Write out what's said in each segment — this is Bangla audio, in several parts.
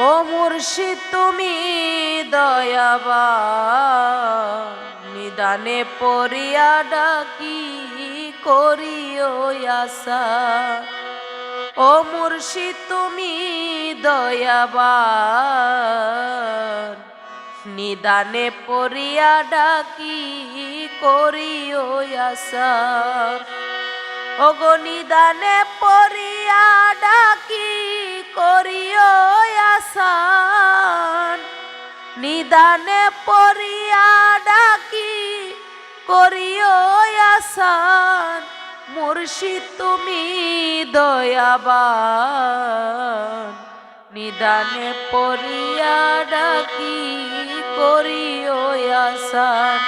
ও মুর্শিদ তুমি দয়াবান, নিদানে পড়িয়া ডাকি করিও আশা। ও মুর্শিদ তুমি দয়াবান, নিদানে পড়িয়া ডাকি করিও আশা। ওগো নিদানে পড়িয়া ডাকি করিও আসান, নিদানে পড়িয়া ডাকি করিও আসান। মুর্শিদ তুমি দয়াবান, নিদানে পড়িয়া ডাকি করিও আসান।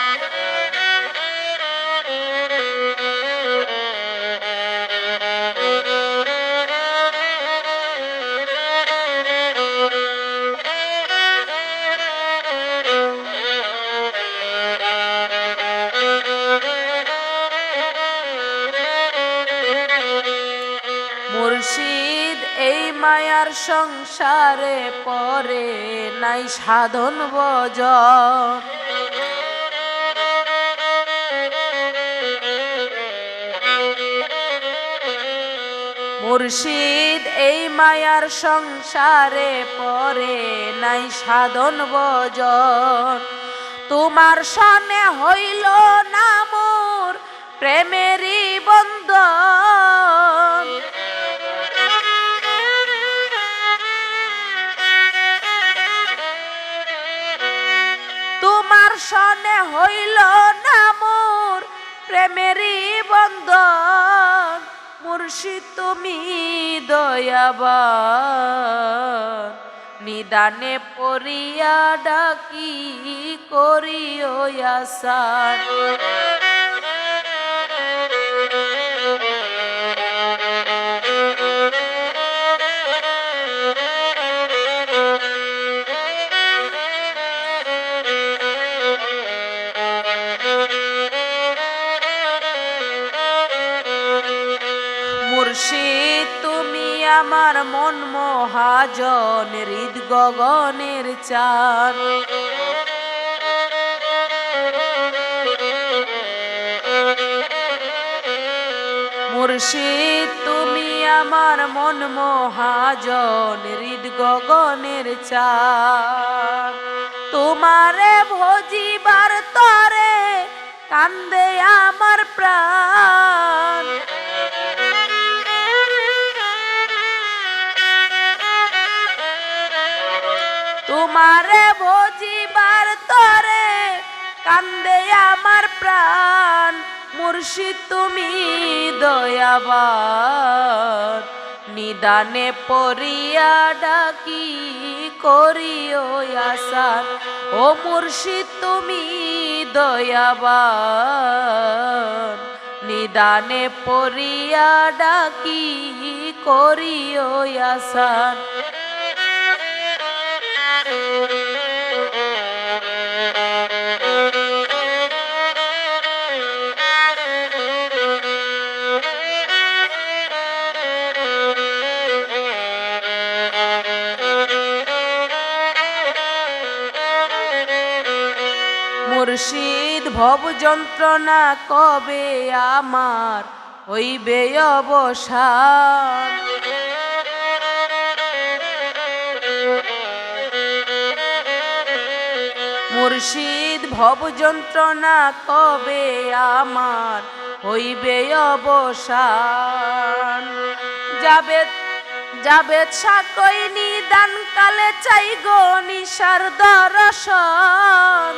মুর্শিদ এই মায়ার সংসারে পরে নাই সাধন ভজন। মুর্শিদ এই মায়ার সংসারে পরে নাই সাধন ভজন। তোমার সনে হইল না মোর প্রেমেরই বন্ধন। তোমার সনে হইল না মোর প্রেমেরই বন্ধন। মুর্শিদ তুমি দয়াবান, নিদানে পড়িয়া ডাকি করিও আসান। মুর্শিদ তুমি আমার মন মহাজন, হৃদ গগনের চাঁদ। মুর্শিদ তুমি আমার মন মহাজন, হৃদ গগনের চাঁদ। তোমারে ভজিবার তরে কান্দে আমার প্রাণ। তোমারে ভজিবার তরে কান্দে আমার প্রাণ। মুর্শিদ তুমি দয়াবান, নিদানে পড়িয়া ডাকি করিও আসান। ও মুর্শিদ তুমি দয়াবান, নিদানে পড়িয়া ডাকি করিও আসান। মুর্শিদ ভব যন্ত্রণা কবে আমার হইবে অবসান। মুর্শিদ ভব যন্ত্রণা কবে আমার হইবে অবসান। জাবেদ সাকই নিদান কালে চাই গো নিশার দর্শন।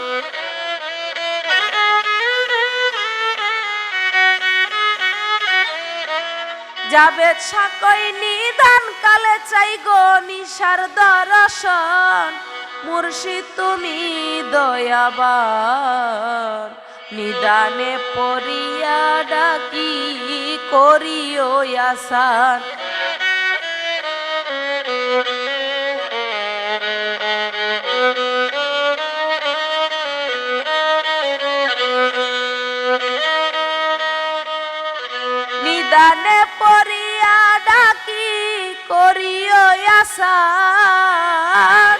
জাবেদ সাকই নিদান কালে চাই গো নিশার দর্শন। মুর্শিদ তুমি দয়াবান, নিদানে পড়িয়া ডাকি করিও আসান। নিদানে পড়িয়া ডাকি করিও আসান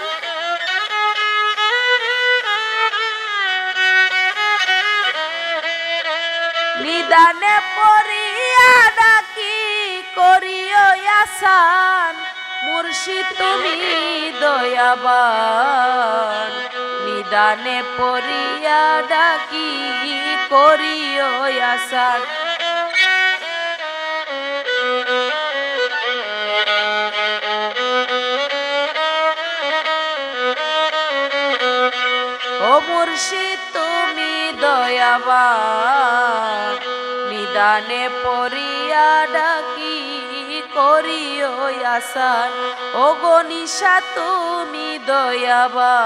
নিদানে পড়িয়া ডাকি করিও আসান মুর্শিদ তুমি দয়াবান নিদানে পড়িয়া ডাকি করিও আসান ও মুর্শিদ তুমি দয়াবান নিদানে পড়িয়া ডাকি করিও আসান ও গনিশা তুমি দয়াবান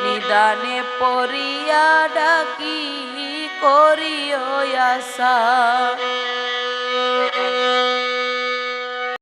নিদানে পড়িয়া ডাকি করিও আসান।